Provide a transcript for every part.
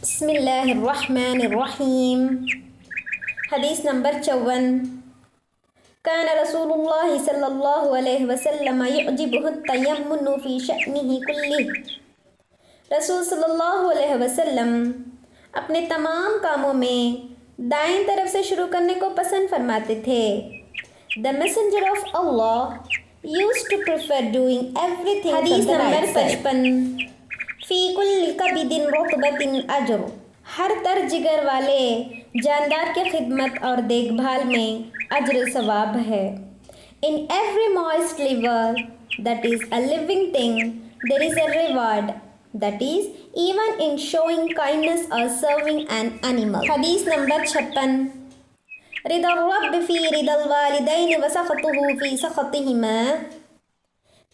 بسم اللہ الرحمن الرحیم۔ حدیث نمبر 54۔ کان رسول اللہ صلی اللہ علیہ وسلم یعجبہ التیمن فی شأنہ کلہ۔ رسول صلی اللہ علیہ وسلم اپنے تمام کاموں میں دائیں طرف سے شروع کرنے کو پسند فرماتے تھے۔ The messenger of Allah used to prefer doing everything from the right side۔ حدیث نمبر 55۔ فی کل کبد رطبۃ اجر۔ ہر تر جگر والے جاندار کے خدمت اور دیکھ بھال میں اجر ثواب ہے۔ In every moist liver that is a living thing there is a reward, that is even in showing kindness or serving an animal۔ حدیث نمبر 56۔ رضا الرب فی رضا الوالدین وسخطہ فی سخطہما۔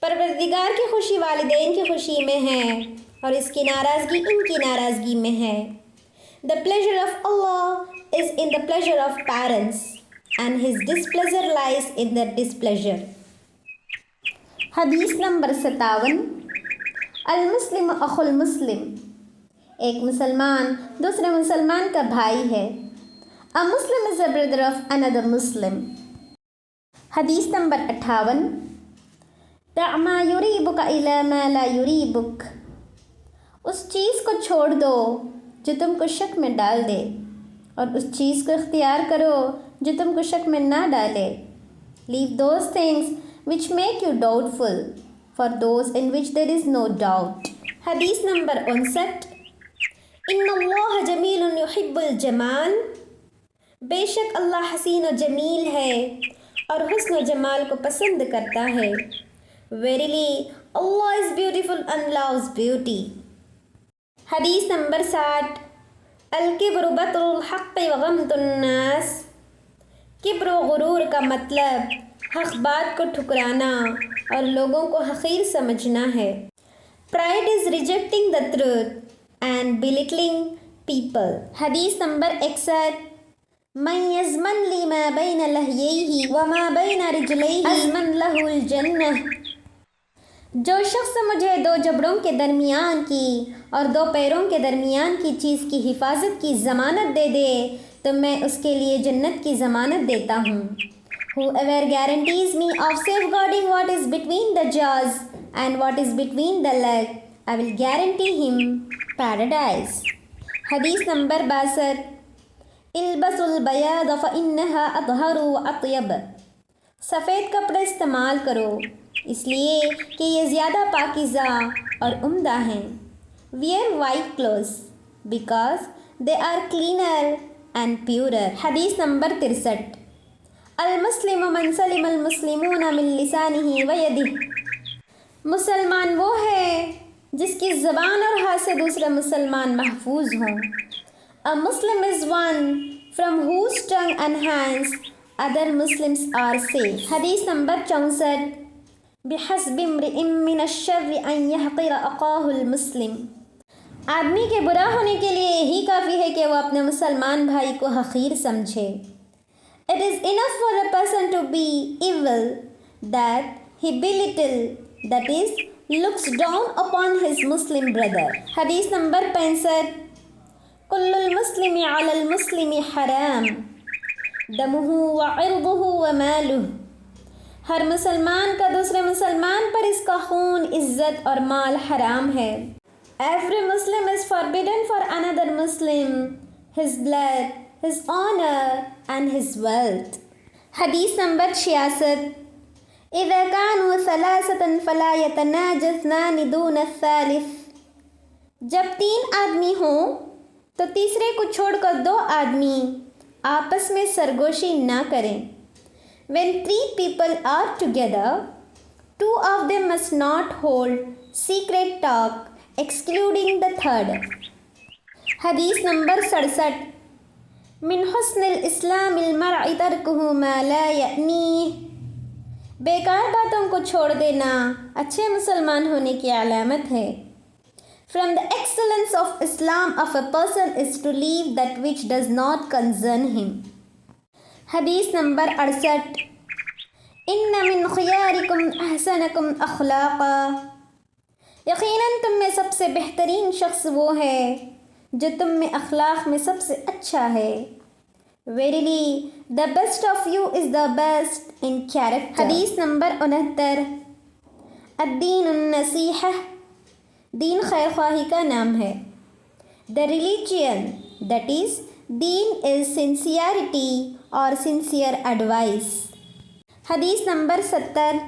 پروردگار کی خوشی والدین کی خوشی میں ہے اور اس کی ناراضگی ان کی ناراضگی میں ہے۔ The pleasure of Allah is in the pleasure of parents and his displeasure lies in their displeasure۔ حدیث نمبر 57۔ المسلم اخو المسلم۔ ایک مسلمان دوسرے مسلمان کا بھائی ہے۔ A Muslim is a brother of another Muslim۔ حدیث نمبر 58۔ دع ما یریبک الی ما لا یریبک۔ اس چیز کو چھوڑ دو جو تم کو شک میں ڈال دے اور اس چیز کو اختیار کرو جو تم کو شک میں نہ ڈالے۔ Leave those things which make you doubtful for those in which there is no doubt۔ حدیث نمبر 59۔ ان اللہ جمیل یحب الجمال۔ بے شک اللہ حسین و جمیل ہے اور حسن و جمال کو پسند کرتا ہے۔ Verily Allah is beautiful and loves beauty۔ حدیث نمبر 60۔ الکبر بطر الحق وغمط الناس۔ کبر و غرور کا مطلب حق بات کو ٹھکرانا اور لوگوں کو حقیر سمجھنا ہے۔ Pride is rejecting the truth and belittling people۔ حدیث نمبر 61۔ من یضمن لی ما بین لحییہ وما بین رجلیہ اضمن لہ الجنہ۔ جو شخص مجھے دو جبڑوں کے درمیان کی اور دو پیروں کے درمیان کی چیز کی حفاظت کی ضمانت دے دے تو میں اس کے لیے جنت کی ضمانت دیتا ہوں۔ Whoever guarantees me of safeguarding what is between the jaws and what is between the leg, I will guarantee him paradise۔ حدیث نمبر 62۔ البسوا البیاض فإنها اطہر واطیب۔ سفید کپڑے استعمال کرو اس لیے کہ یہ زیادہ پاکیزہ اور عمدہ ہیں۔ Wear white clothes because they are cleaner and purer۔ حدیث نمبر 63۔ المسلم من سلم المسلمون من لسانہ ویدہ۔ مسلمان وہ ہے جس کی زبان اور ہاتھ سے دوسرے مسلمان محفوظ ہوں۔ A Muslim is one from whose tongue and hands other Muslims are safe۔ حدیث نمبر 64۔ بحسب امرئ من الشر ان يحقر اخاه المسلم۔ آدمی کے برا ہونے کے لیے یہی کافی ہے کہ وہ اپنے مسلمان بھائی کو حقیر سمجھے۔ It is enough for a person to be evil that he belittle, that is, looks down upon his Muslim brother۔ حدیث نمبر 65۔ کل المسلم علی المسلم حرام دمہ وعرضہ ومالہ۔ ہر مسلمان کا دوسرے مسلمان پر اس کا خون عزت اور مال حرام ہے۔ Every Muslim is forbidden for another Muslim his blood, his honor and his wealth۔ حدیث نمبر 66۔ اذا كانوا ثلاثة فلا يتناجى اثنان دون الثالث۔ جب 3 آدمی ہوں تو تیسرے کو چھوڑ کر 2 آدمی آپس میں سرگوشی نہ کریں۔ When 3 people are together, 2 of them must not hold secret talk, excluding the third۔ حدیث نمبر 67۔ من حسن الاسلام المرء ترکہ ما لا یعنیہ۔ بیکار باتوں کو چھوڑ دینا اچھے مسلمان ہونے کی علامت ہے۔ From the excellence of Islam of a person is to leave that which does not concern him۔ حدیث نمبر 68۔ ان من خیارکم احسنکم اخلاقا۔ یقیناً تم میں سب سے بہترین شخص وہ ہے جو تم میں اخلاق میں سب سے اچھا ہے. Verily, the best of you is the best in character. حدیث نمبر 69. الدین النصیحہ، دین خیر خواہی کا نام ہے. The religion, that is, دین is sincerity or sincere advice. حدیث نمبر 70.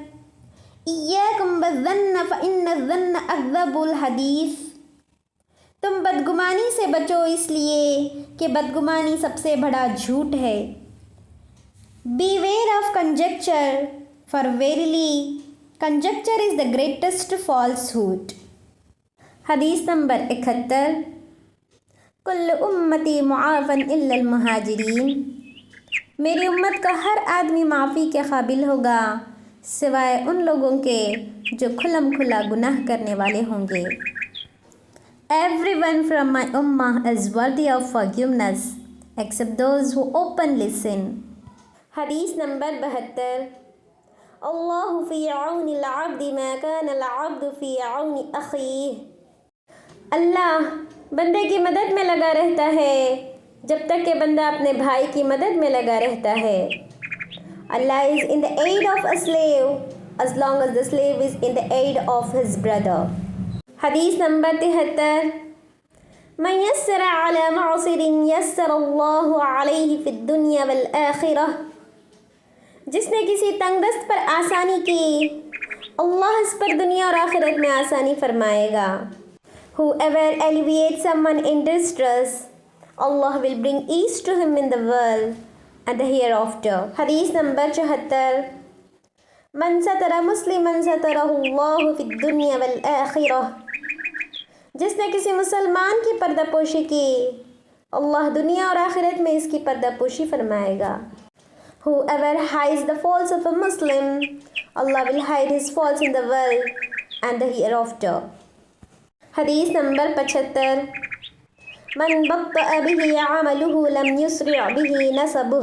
ایاکم بالظن فإن الظن اکذب الحدیث. تم بدگمانی سے بچو اس لیے کہ بدگمانی سب سے بڑا جھوٹ ہے. Beware of conjecture, for verily conjecture is the greatest falsehood. حدیث نمبر 71. کل امتی معافن الا المہاجرین. میری امت کا ہر آدمی معافی کے قابل ہوگا سوائے ان لوگوں کے جو کھلم کھلا گناہ کرنے والے ہوں گے. Everyone from my ummah is worthy of forgiveness except those who openly sin. حدیث نمبر 72. اللہ فی عون العبد ما کان العبد فی عون اخیہ. اللہ بندے کی مدد میں لگا رہتا ہے جب تک کہ بندہ اپنے بھائی کی مدد میں لگا رہتا ہے. Allah is in the aid of a slave as long as the slave is in the aid of his brother. حدیث نمبر 73. من یسر علی معسر یسر اللہ علیہ فی الدنیا والآخرہ. جس نے کسی تنگ دست پر آسانی کی اللہ اس پر دنیا اور آخرت میں آسانی فرمائے گا. Whoever alleviates someone in distress, Allah will bring ease to him in the world and the hereafter. حدیث نمبر 74. من ستر مسلما سترہ اللہ فی الدنیا والآخرہ. جس نے کسی مسلمان کی پردہ پوشی کی اللہ دنیا اور آخرت میں اس کی پردہ پوشی فرمائے گا. Whoever hides the faults of a Muslim, Allah will hide his faults in the world and the hereafter. حدیث نمبر 75. من بطأ به عمله لم يسرع به نسبه.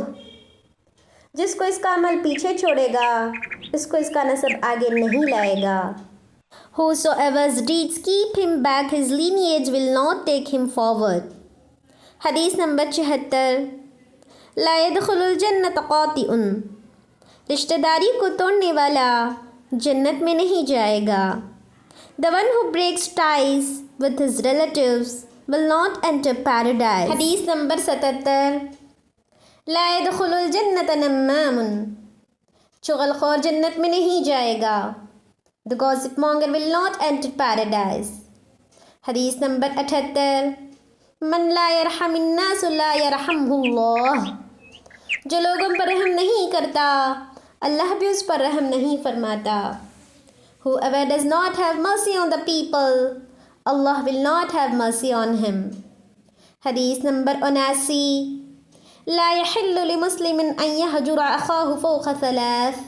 جس کو اس کا عمل پیچھے چھوڑے گا اس کو اس کا نسب آگے نہیں لائے گا. Whosoever's deeds keep him back, his lineage will not take him forward. حدیث نمبر 76. لا يدخل الجنت قاطع. رشتہ داری کو توڑنے والا جنت میں نہیں جائے گا. The one who breaks ties with his relatives will not enter paradise. حدیث نمبر 77. لا يدخل الجنت نمام. چغل خور جنت میں نہیں جائے گا. The gossip monger will not enter paradise. حدیث نمبر 78. من لا يرحم الناس لا يرحمه اللہ. جو لوگوں پر رحم نہیں کرتا اللہ بھی اس پر رحم نہیں فرماتا. Whoever does not have mercy on the people, Allah will not have mercy on him. حدیث نمبر 79. لا يحل لمسلم ان يهجر اخاه فوق 3.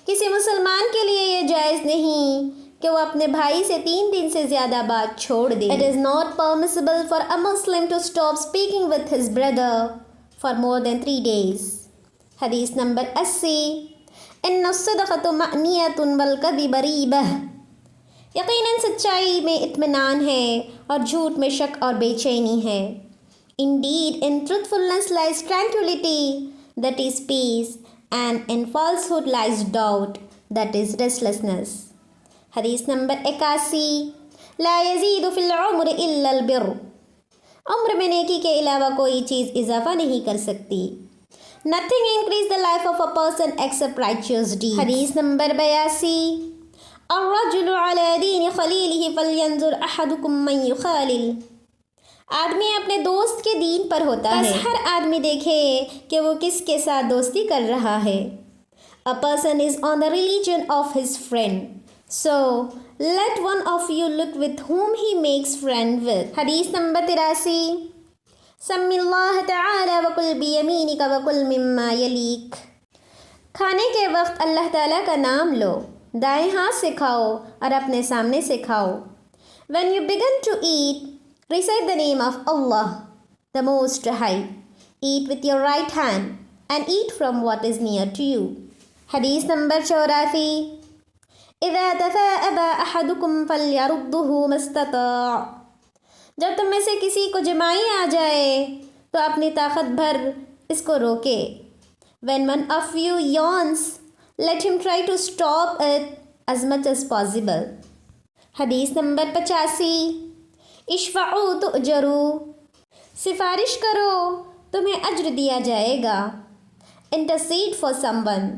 کسی مسلمان کے لیے یہ جائز نہیں کہ وہ اپنے بھائی سے 3 دن سے زیادہ بات چھوڑ دے. It is not permissible for a Muslim to stop speaking with his brother for more than 3 days. حدیث نمبر 80. ان الصدقۃ مأنیۃ والکذب ریبہ. یقیناً سچائی میں اطمینان ہے اور جھوٹ میں شک اور بے چینی ہے. Indeed, in truthfulness lies tranquility, that is peace, and in falsehood lies doubt, that is restlessness. حدیث نمبر 81. لا يزيد في العمر الا البر. عمر میں نیکی کے علاوہ کوئی چیز اضافہ نہیں کر سکتی. Nothing increase the life of a person except righteous deeds. حدیث نمبر 82. الرجل على دين خليله فلينظر أحدكم من يخالل. آدمی اپنے دوست کے دین پر ہوتا ہے. ہر آدمی دیکھے کہ وہ کس کے ساتھ دوستی کر رہا ہے. A person is on the religion of his friend. So, let one of you look with whom he makes friend with. حدیث نمبر 83. سم اللہ تعالی وکل بیمینک وکل مما یلیک. کھانے کے وقت اللہ تعالیٰ کا نام لو، دائیں ہاتھ سے کھاؤ اور اپنے سامنے سے کھاؤ. When you begin to eat, recite the name of Allah, the Most High. Eat with your right hand and eat from what is near to you. حدیث نمبر 84. اذا تثاءب احدكم فليرده ما استطاع. جب تم میں سے کسی کو جمائی آ جائے تو اپنی طاقت بھر اس کو روکے. When one of you yawns, let him try to stop it as much as possible. حدیث نمبر 85. اشفعوا تؤجروا. سفارش کرو تمہیں اجر دیا جائے گا. Intercede for someone,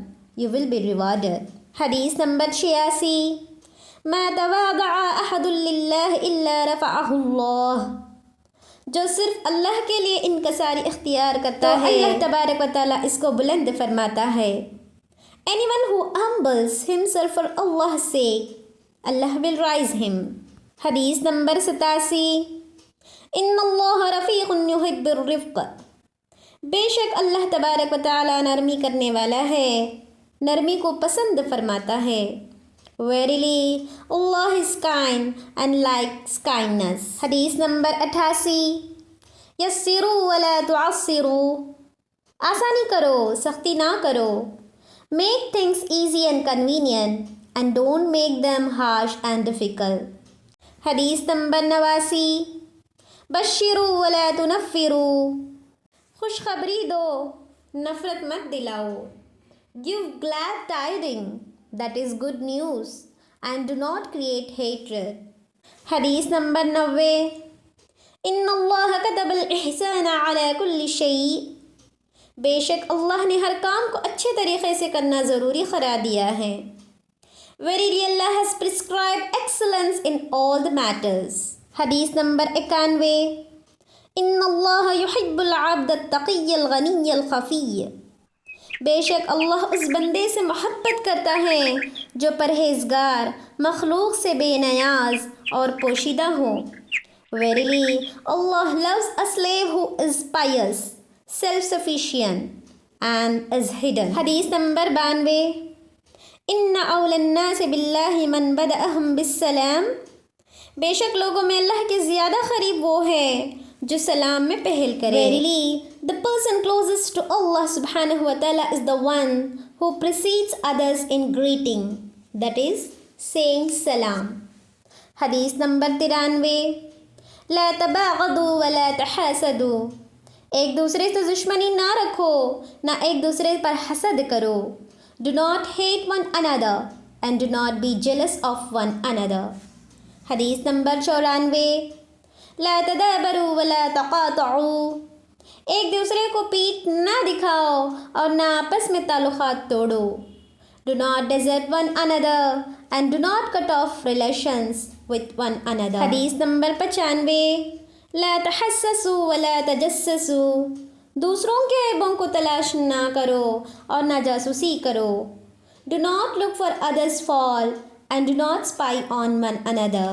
you will be rewarded. حدیث نمبر 86. ما تواضع احد للہ الا رفعہ اللہ. جو صرف اللہ کے لیے انکساری اختیار کرتا ہے اللہ تبارک و تعالیٰ اس کو بلند فرماتا ہے. Anyone who humbles himself for Allah's sake, Allah will rise him. حدیث نمبر 87. ان اللہ رفیق یحب الرفق. بے شک اللہ تبارک و تعالیٰ نرمی کرنے والا ہے، نرمی کو پسند فرماتا ہے. Verily, Allah is kind and likes kindness. حدیث نمبر 88. یسروا ولا تعسروا. آسانی کرو سختی نہ کرو. Make things easy and convenient and don't make them harsh and difficult. حدیث نمبر 89. بشروا ولا تنفروا. خوشخبری دو نفرت مت دلاؤ. Give glad tidings, that is good news, and do not create hatred. حدیث نمبر 90. ان اللہ كتب الاحسان على كل شيء. بے شک اللہ نے ہر کام کو اچھے طریقے سے کرنا ضروری قرار دیا ہے. Verily Allah has prescribed excellence in all the matters. حدیث نمبر 91. ان اللہ يحب العبد التقی الغنی الخفی. بے شک اللہ اس بندے سے محبت کرتا ہے جو پرہیزگار، مخلوق سے بے نیاز اور پوشیدہ ہو. Verily, Allah loves a slave who is pious, self-sufficient, and is hidden. حدیث نمبر 92. ان اول الناس باللہ من بدأہم بالسلام. بے شک لوگوں میں اللہ کے زیادہ قریب وہ ہے جو سلام میں پہل کرے. Verily, the person closest to Allah subhanahu wa ta'ala is the one who precedes others in greeting, that is, saying salam. حدیث نمبر 93. لا تباغضوا ولا تحاسدوا. ایک دوسرے سے دشمنی نہ رکھو نہ ایک دوسرے پر حسد کرو. Do not hate one another and do not be jealous of one another. حدیث نمبر 94. لا تدابروا ولا تقاطعوا. ایک دوسرے کو پیٹھ نہ دکھاؤ اور نہ آپس میں تعلقات توڑو. Do not desert one another and do not cut off relations with one another. حدیث نمبر 95. لا تحسسوا ولا تجسسوا. دوسروں کے عیبوں کو تلاش نہ کرو اور نہ جاسوسی کرو. Do not look for others' fault and do not spy on one another.